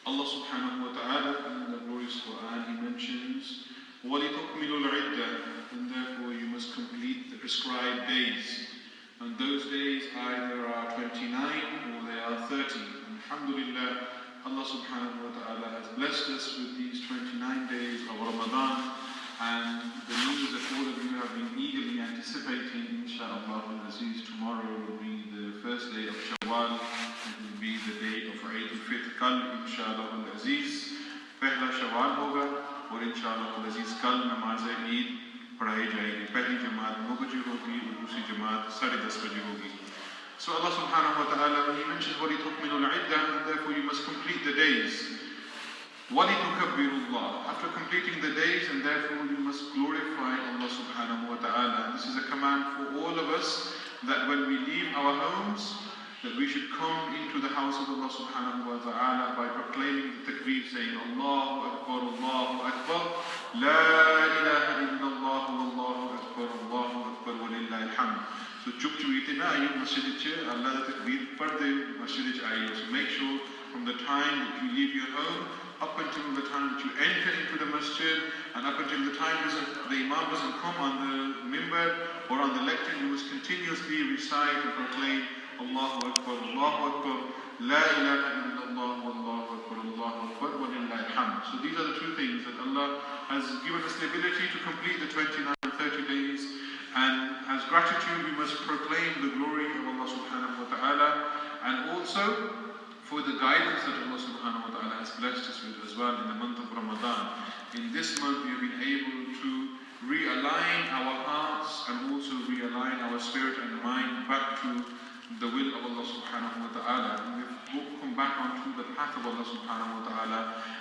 Allah subhanahu wa ta'ala in the glorious Quran, He mentions, وَلِتُكْمِلُوا الْعِدَّةَ, and therefore you must complete the prescribed days. And those days either are 29 or they are 30. Alhamdulillah, Allah subhanahu wa ta'ala has blessed us with these 29 days of Ramadan, and the news that all of you have been eagerly anticipating, inshaAllah al-Aziz, tomorrow will be the first day of Shawwal, it will be the day of Eid al-Fitr. Kal inshaAllah al-Aziz pehla Shawwal hoga, aur inshaAllah al-Aziz kal namaz Eid padhai jayegi. Pehli jamaat 9 baje hogi aur dusri jamaat 10:30 baje hogi. So Allah subhanahu wa ta'ala, when He mentions وَلِتُكْمِلُوا الْعِدَّةَ, and therefore you must complete the days. وَلِتُكَبِّرُوا اللَّهَ, after completing the days, and therefore you must glorify Allah subhanahu wa ta'ala. And this is a command for all of us, that when we leave our homes, that we should come into the house of Allah subhanahu wa ta'ala by proclaiming the takbir, saying Allahu Akbar, La ilaha illallah, Allahu Akbar, wa lillahi alhamd. So chuk chuite na ayo masjid che Allah da takbir padde masjid che ayo. So make sure from the time that you leave your home up until the time that you enter into the masjid, and up until the time the imam doesn't come on the mimbar or on the lectern, you must continuously recite and proclaim Allahu Akbar, La ilaha illallah, Allahu Akbar, wa lillahi alhamd. So these are the two things that Allah has given us the ability to complete the 29 and 30 days. And as gratitude, we must proclaim the glory of Allah subhanahu wa ta'ala, and also for the guidance that Allah subhanahu wa ta'ala has blessed us with as well in the month of Ramadan. In this month, we have been able to realign our hearts and also realign our spirit and mind back to the will of Allah subhanahu wa ta'ala. And we've come back onto the path of Allah subhanahu wa ta'ala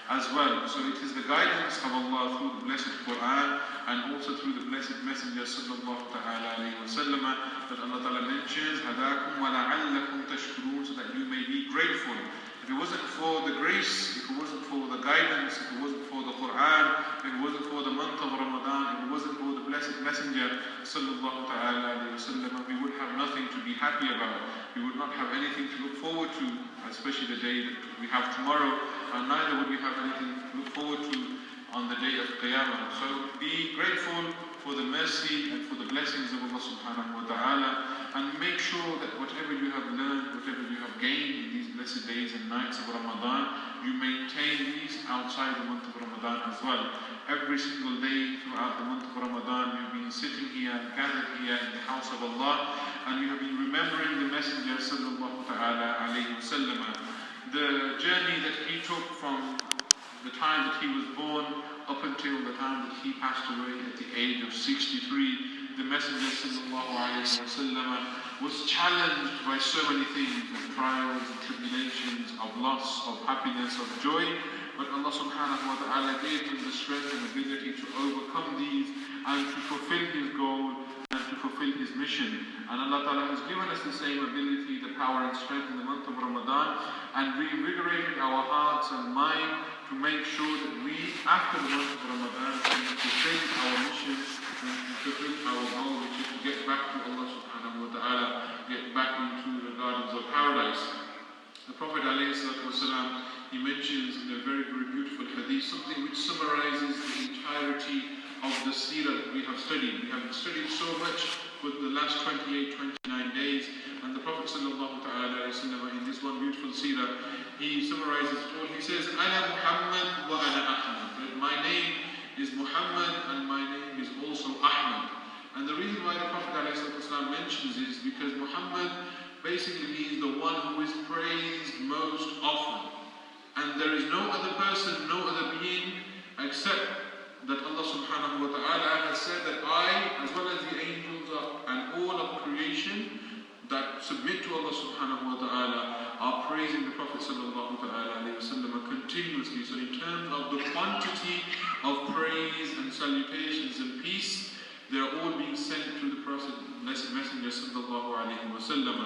as well. So it is the guidance of Allah through the blessed Quran and also through the blessed Messenger sallallahu ta'ala alayhi wa sallam that Allah ta'ala mentions, هَدَاكُمْ وَلَعَلَّكُمْ تَشْكُرُونَ, so that you may be grateful. If it wasn't for the grace, if it wasn't for the guidance, if it wasn't for the Quran, if it wasn't for the month of Ramadan, if it wasn't for the blessed Messenger sallallahu ta'ala alayhi wa sallam, we would have nothing to be happy about. We would not have anything to look forward to, especially the day that we have tomorrow, and neither would we have anything to look forward to on the day of Qiyamah. So be grateful for the mercy and for the blessings of Allah subhanahu wa ta'ala, and make sure that whatever you have learned, whatever you have gained in these blessed days and nights of Ramadan, you maintain these outside the month of Ramadan as well. Every single day throughout the month of Ramadan, you've been sitting here, gathered here in the house of Allah, and you have been remembering the Messenger sallallahu ta'ala alayhi wa sallam. The journey that he took from the time that he was born up until the time that he passed away at the age of 63, the Messenger sallallahu alayhi wa sallam was challenged by so many things, of trials and tribulations, of loss, of happiness, of joy. But Allah subhanahu wa ta'ala gave him the strength and ability to overcome these and to fulfill his goal and to fulfill his mission. And Allah ta'ala has given us the same ability, the power and strength in the month of Ramadan, and reinvigorated our hearts and mind to make sure that we, after the month of Ramadan, can fulfill our mission and fulfill our goal, which is to get back to Allah subhanahu wa ta'ala, get back into the gardens of paradise. The Prophet ﷺ, he mentions in a very, very beautiful hadith something which summarizes the entirety of the seerah that we have studied. We have studied so much for the last 28, 29 days, and the Prophet ﷺ in this one beautiful seerah, he summarizes it all. He says, Ana Muhammad wa ana Ahmad. My name is Muhammad and my name is also Ahmad. And the reason why the Prophet ﷺ mentions it is because Muhammad basically means the one who is praised most often. And there is no other person person, no other being, except that Allah subhanahu wa ta'ala has said that I, as well as the angels and all of creation that submit to Allah subhanahu wa ta'ala, are praising the Prophet sallallahu ta'ala alayhi wa sallam continuously. So in terms of the quantity of praise and salutations and peace, they are all being sent through the Prophet, blessed Messenger sallallahu alayhi wa sallam.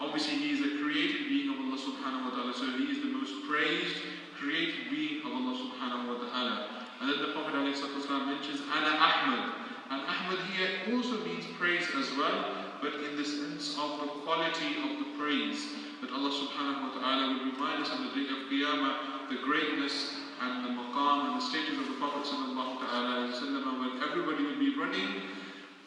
Obviously he is a created being of Allah subhanahu wa ta'ala, so he is the most praised created being of Allah subhanahu wa ta'ala. And then the Prophet ﷺ mentions Ana Ahmad. And Ahmad here also means praise as well, but in the sense of the quality of the praise. That Allah subhanahu wa ta'ala will remind us on the day of Qiyamah the greatness and the maqam and the status of the Prophet sallallahu ta'ala when everybody will be running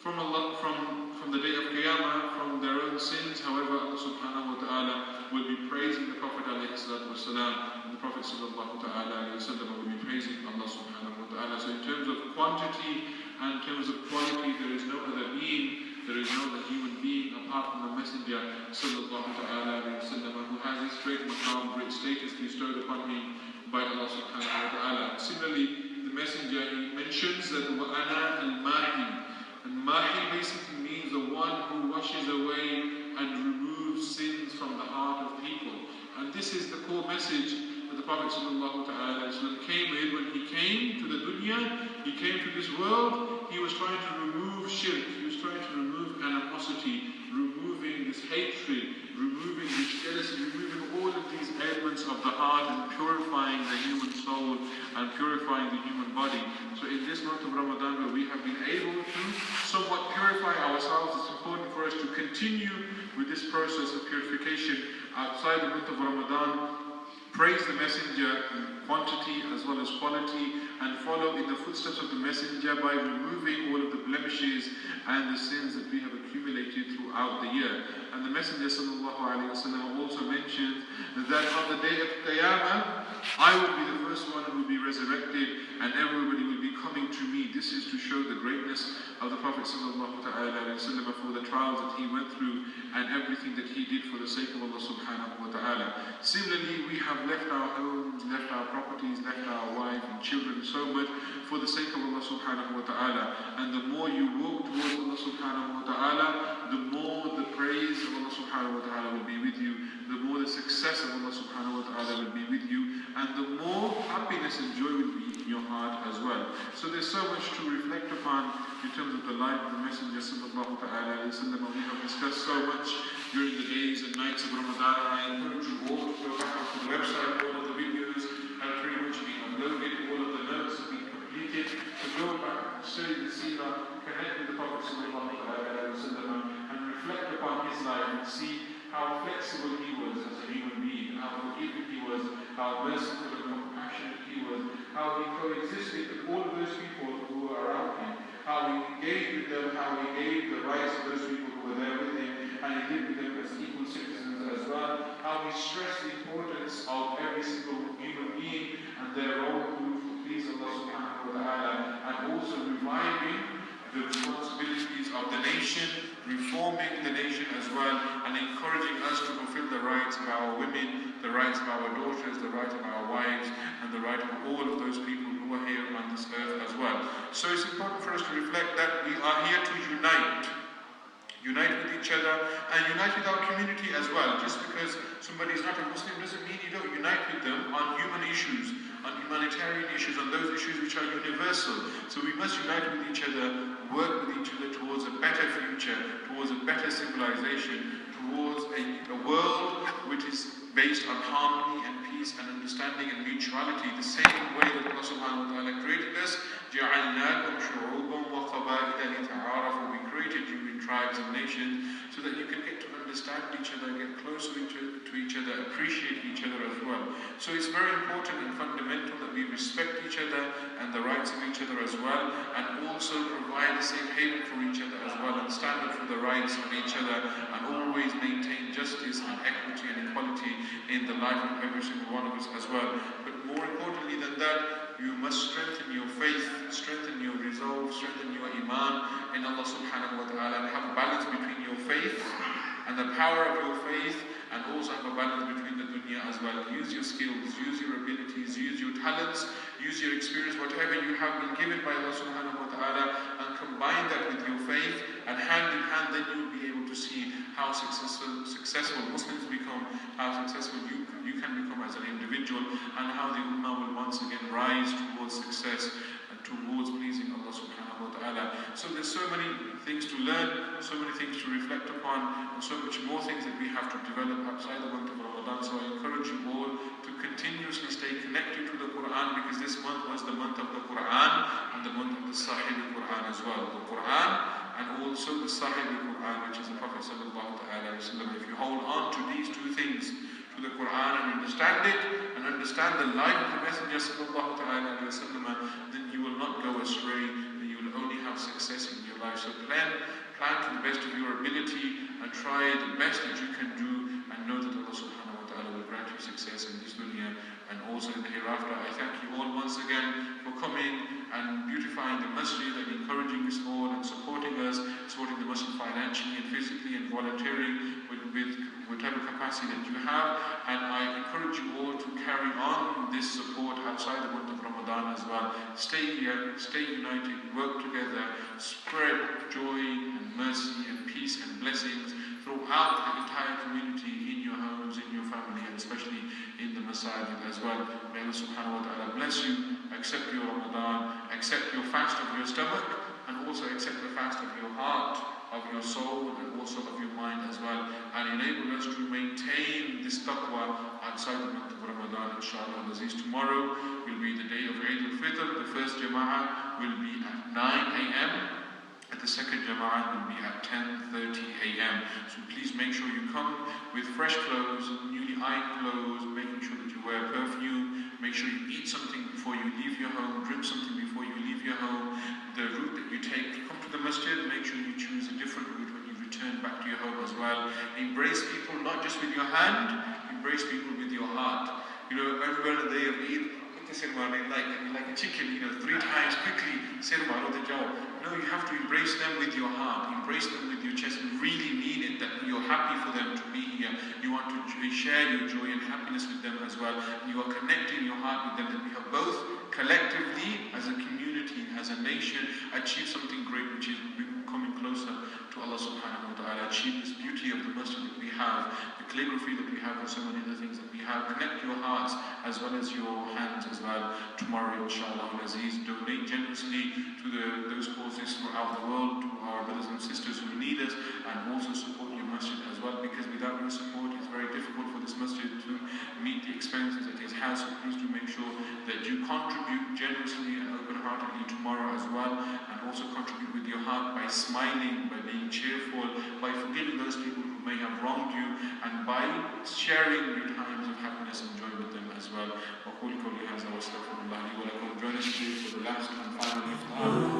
from Allah, from the day of Qiyamah, from their own sins. However, Allah subhanahu wa ta'ala will be praising the Prophet alayhi salatu wasalam, and the Prophet sallallahu ta'ala will be praising Allah subhanahu wa ta'ala. So in terms of quantity and in terms of quality, there is no other being, there is no other human being apart from the Messenger sallallahu ta'ala who has this great maqam, great status bestowed upon him by Allah subhanahu wa ta'ala. Similarly, the Messenger, he mentions that وَأَنَا الْمَاحِي. And Mahi basically means the one who washes away and removes sins from the heart of people. And this is the core message that the Prophet ﷺ came with. When he came to the dunya, he came to this world, he was trying to remove shirk, he was trying to remove animosity, removing this hatred, removing this jealousy, removing all of these elements of the heart and purifying the human soul and purifying the human body. So in this month of Ramadan, where we have been able to somewhat purify ourselves, it's important for us to continue with this process of purification outside the month of Ramadan. Praise the Messenger in quantity as well as quality, and follow in the footsteps of the Messenger by removing all of the blemishes and the sins that we have accumulated throughout the year. And the Messenger sallallahu alaihi wasallam also mentioned that on the day of Qiyamah, I will be the first one who will be resurrected and everybody will be coming to me. This is to show the greatness of the Prophet sallallahu alaihi wasallam for the trials that he went through and everything that he did for the sake of Allah subhanahu wa ta'ala. Similarly, we have left our homes, left our properties, left our wife and children so much for the sake of Allah subhanahu wa ta'ala. And the more you walk towards Allah subhanahu wa ta'ala, the more the praise of Allah subhanahu wa ta'ala will be with you, the more the success of Allah subhanahu wa ta'ala will be with you, and the more happiness and joy will be in your heart as well. So there's so much to reflect upon in terms of the life of the Messenger sallallahu ta'ala alayhi wa sallam. We have discussed so much during the days and nights of Ramadan. I encourage you all to go back onto the website. All of the videos have pretty much been uploaded, all of the notes have been completed. To go back and study the seerah, connect with the Prophet sallallahu ta'ala alayhi wa sallam, and reflect upon his life and see how flexible he was as a human being, how forgiving he was, how merciful and compassionate he was, how he coexisted with all of those people who were around him, how he engaged with them, how he gave the rights of those people who were there with him, and he lived with them as equal citizens as well, how he stressed the importance of every single human being and their role to please Allah subhanahu wa ta'ala, and also reviving the responsibilities of the nation, reforming the nation as well, and encouraging us to fulfill the rights of our women, the rights of our daughters, the rights of our wives, and the right of all of those people who are here on this earth as well. So it's important for us to reflect that we are here to unite with each other and unite with our community as well. Just because somebody is not a Muslim doesn't mean you don't unite with them on human issues, on humanitarian issues, on those issues which are universal. So we must unite with each other, work with each other towards a better future, towards a better civilization, towards a world which is based on harmony and peace and understanding and mutuality, the same way that Allah subhanahu wa ta'ala created us. جَعَلْنَاكُمْ شُعُوبًا وَقَبَائِلَ لِتَعَارَفُوا. We created you in tribes and nations so that you can get to understand each other, get closer to each other, appreciate each other as well. So it's very important and fundamental that we respect each other and the rights of each other as well, and also provide a safe haven for each other as well, and stand up for the rights of each other, and always maintain justice and equity and equality in the life of every single one of us as well. But more importantly than that, you must strengthen your faith, strengthen your resolve, strengthen your iman in Allah subhanahu wa ta'ala, and have a balance between your faith and the power of your faith, and also have a balance between you in the dunya as well. Use your skills, use your abilities, use your talents, use your experience, whatever you have been given by Allah subhanahu wa ta'ala, and combine that with your faith, and hand in hand then you will be able to see how successful Muslims become, how successful you can become as an individual, and how the ummah will once again rise towards success and towards pleasing Allah subhanahu wa ta'ala. So there's so many things to learn, so many things to reflect upon, and so much more things that we have to develop outside the month of Ramadan. So I encourage you all to continuously stay connected to the Quran, because this month was the month of the Quran and the month of the Sahih al-Quran as well. The Quran and also the Sahih al-Quran, which is the Prophet sallallahu alaihi wasallam. If you hold on to these two things, to the Quran and understand it, and understand the life of the Messenger sallallahu alaihi wasallam, then you will not go astray, then you will only have success in your life. So plan to the best of your ability, and try the best that you can do, and know that Allah subhanahu wa ta'ala will grant you success in this dunya and also in the hereafter. I thank you all once again for coming and beautifying the masjid, and encouraging us all, and supporting the masjid financially and physically, and volunteering with whatever capacity that you have. And I encourage you all to carry on this support outside the month of Ramadan as well. Stay here, stay united, work together, spread joy and mercy and peace and blessings throughout the entire community, in your homes, in your family, and especially in the masajid as well. May Allah subhanahu wa ta'ala bless you, accept your Ramadan, accept your fast of your stomach, and also accept the fast of your heart, of your soul, and also of your mind as well, and enable us to maintain this taqwa outside the month of Ramadan, inshallah. Aziz, tomorrow will be the day of Eid al-Fitr. The first jama'ah will be at 9 a.m. and the second jama'ah will be at 10:30 a.m. So please make sure you come with fresh clothes, newly ironed clothes, making sure that you wear perfume, make sure you eat something before you leave your home, drink something before you leave your home. The route that you take to come to the masjid, make sure you choose a different route when you return back to your home as well. Embrace people not just with your hand, embrace people with your heart. You know, everyone on the day of Eid, like a chicken, 3 times quickly, no, you have to embrace them with your heart, embrace them with your chest, and really mean it, that you're happy for them to be here. You want to share your joy and happiness with them as well. You are connecting your heart with them, that we have both collectively, as a community, as a nation, achieved something great, which is coming closer to Allah subhanahu wa ta'ala, achieve this beauty of the masjid that we have, the calligraphy that we have, and so many other things that we have. Connect your hearts as well as your hands as well. Tomorrow, inshallah, Aziz, donate generously to those causes throughout the world, to our brothers and sisters who need us, and also support your masjid as well, because without your support, it's very difficult for this masjid to meet the expenses that it has. So please do make sure that you contribute generously and open-heartedly tomorrow as well, and also contribute with your heart by smiling, by being cheerful, by forgiving those people who may have wronged you, and by sharing your times of happiness and joy with them as well. Join us today for the last and final iftar.